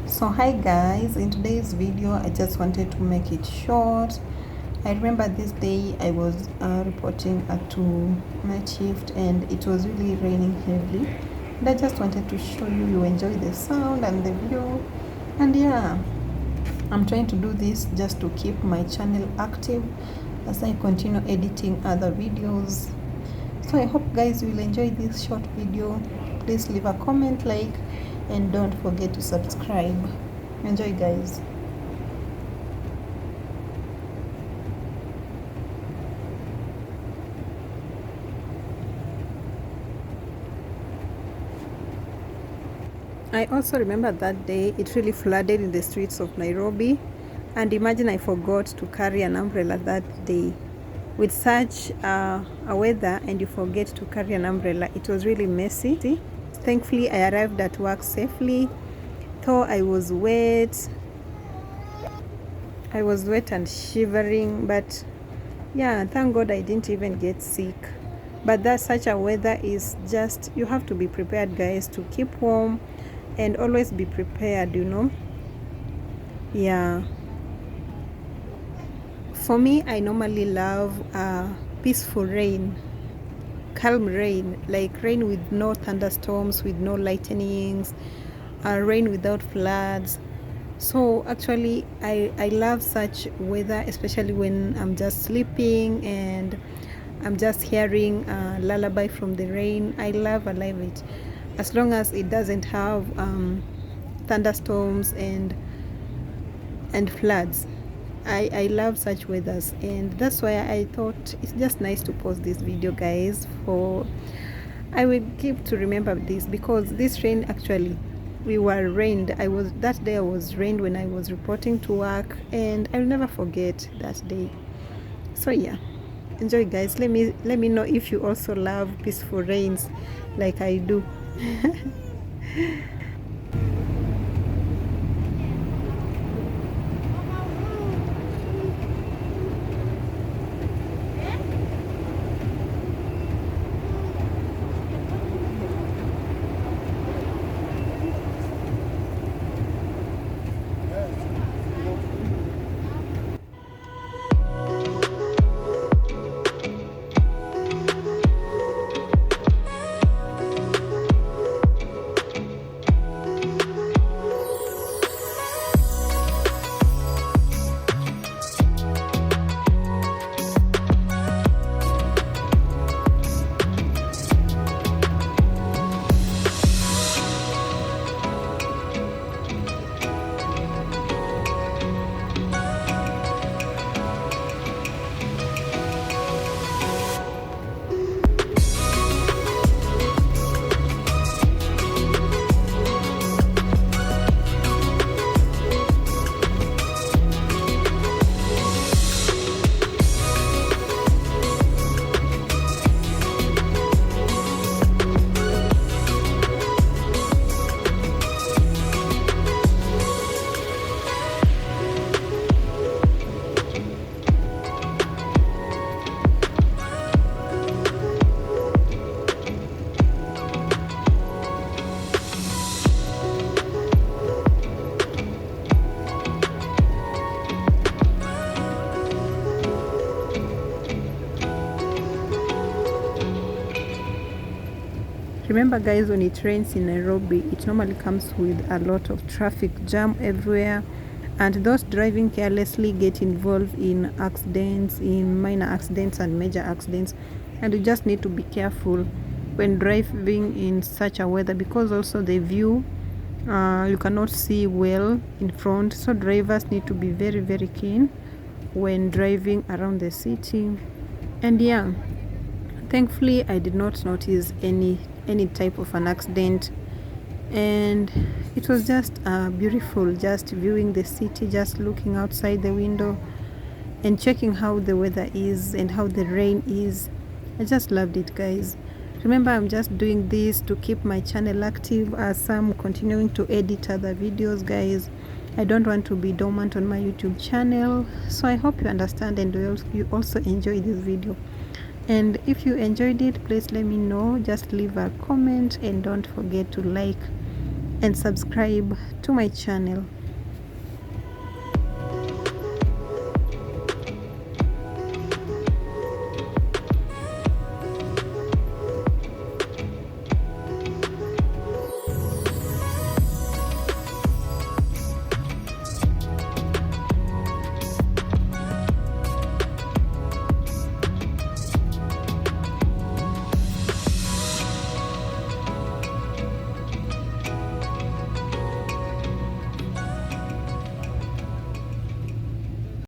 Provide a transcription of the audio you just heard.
So hi guys, in today's video I just wanted to make it short. I remember this day I was reporting to night shift and it was really raining heavily, and I just wanted to show you enjoy the sound and the view. And yeah, I'm trying to do this just to keep my channel active as I continue editing other videos. So I hope guys you will enjoy this short video. Please leave a comment, like, and don't forget to subscribe. Enjoy guys. I also remember that day it really flooded in the streets of Nairobi, and imagine I forgot to carry an umbrella that day. With such a weather and you forget to carry an umbrella, it was really messy. Thankfully I arrived at work safely, though I was wet and shivering, but yeah, thank God I didn't even get sick. But that such a weather is just, you have to be prepared guys, to keep warm and always be prepared, yeah. For me, I normally love peaceful rain, calm rain, like rain with no thunderstorms, with no lightnings, rain without floods. So actually I love such weather, especially when I'm just sleeping and I'm just hearing a lullaby from the rain. I love it, as long as it doesn't have thunderstorms and floods. I love such weathers, and that's why I thought it's just nice to post this video guys. For I will keep to remember this, because this rain, actually we were rained. That day I was rained when I was reporting to work, and I'll never forget that day. So yeah, enjoy guys. Let me know if you also love peaceful rains like I do. Remember guys, when it rains in Nairobi, it normally comes with a lot of traffic jam everywhere, and those driving carelessly get involved in accidents, in minor accidents and major accidents. And you just need to be careful when driving in such a weather, because also the view, you cannot see well in front, so drivers need to be very, very keen when driving around the city. And yeah, thankfully I did not notice any type of an accident, and it was just beautiful, just viewing the city, just looking outside the window and checking how the weather is and how the rain is. I just loved it guys. Remember, I'm just doing this to keep my channel active as I'm continuing to edit other videos guys. I don't want to be dormant on my YouTube channel, so I hope you understand and you also enjoy this video. And if you enjoyed it, please let me know. Just leave a comment and don't forget to like and subscribe to my channel.